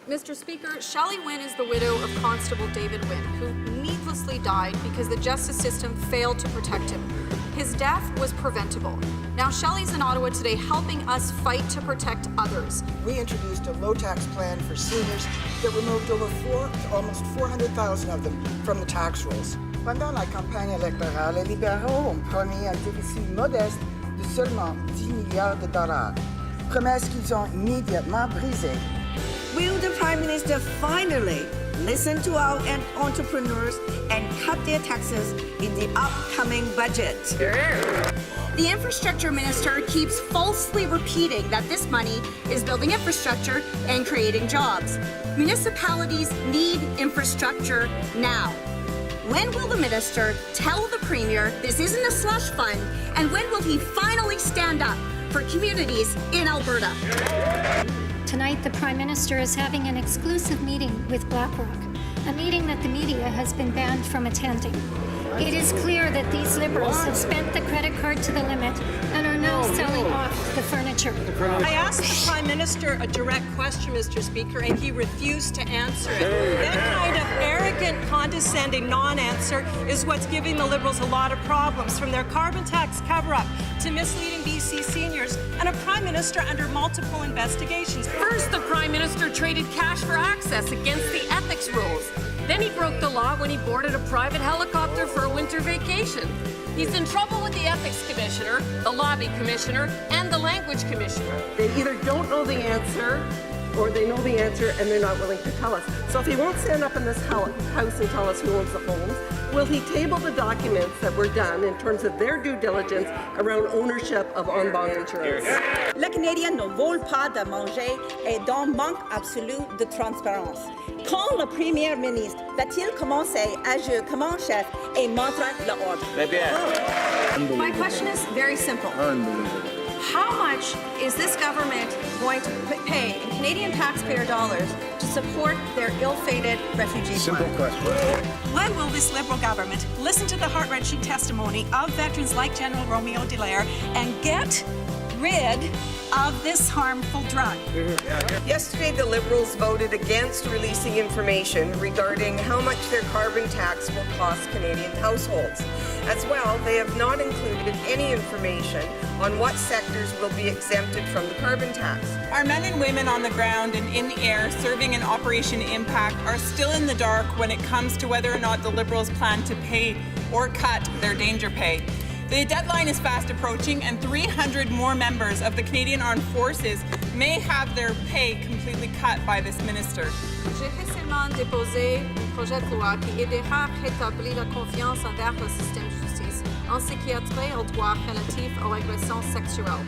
Mr. Speaker, Shelley Wynn is the widow of Constable David Wynn, who needlessly died because the justice system failed to protect him. His death was preventable. Now Shelley's in Ottawa today helping us fight to protect others. We introduced a low-tax plan for seniors that removed almost 400,000 of them from the tax rolls. Pendant la campagne électorale, les libéraux ont promis un déficit modeste de seulement 10 milliards de dollars, promesses qu'ils ont immédiatement brisées. Will the Prime Minister finally listen to our entrepreneurs and cut their taxes in the upcoming budget? The infrastructure minister keeps falsely repeating that this money is building infrastructure and creating jobs. Municipalities need infrastructure now. When will the minister tell the premier this isn't a slush fund, and when will he finally stand up for communities in Alberta? Tonight, the Prime Minister is having an exclusive meeting with BlackRock, a meeting that the media has been banned from attending. It is clear that these Liberals have spent the credit card to the limit and are now selling off the furniture. I asked the Prime Minister a direct question, Mr. Speaker, and he refused to answer it. That kind of arrogant, condescending non-answer is what's giving the Liberals a lot of problems, from their carbon tax cover-up to misleading BC seniors and a Prime Minister under multiple investigations. First, the Prime Minister traded cash for access against the ethics rules. Then he broke the law when he boarded a private helicopter for a winter vacation. He's in trouble with the Ethics Commissioner, the Lobby Commissioner, and the Language Commissioner. They either don't know the answer, or they know the answer and they're not willing to tell us. So if he won't stand up in this house and tell us who owns the homes, will he table the documents that were done in terms of their due diligence around ownership of on-bond insurance? Les Canadiens ne veulent pas de manger et donc manque absolu de transparence. Quand le Premier ministre va-t-il commencer à agir comme un chef et montrer l'ordre? My question is very simple. How much is this government going to pay in Canadian taxpayer dollars to support their ill-fated refugee Simple plan? question. When will this Liberal government listen to the heart-wrenching testimony of veterans like General Romeo Dallaire and get rid of this harmful drug? Yesterday, the Liberals voted against releasing information regarding how much their carbon tax will cost Canadian households. As well, they have not included any information on what sectors will be exempted from the carbon tax. Our men and women on the ground and in the air serving in Operation Impact are still in the dark when it comes to whether or not the Liberals plan to pay or cut their danger pay. The deadline is fast approaching, and 300 more members of the Canadian Armed Forces may have their pay completely cut by this minister. J'ai récemment déposé un projet de loi qui aidera à rétablir la confiance envers le système de justice en ce qui a trait aux droits relatifs aux agressions sexuelles.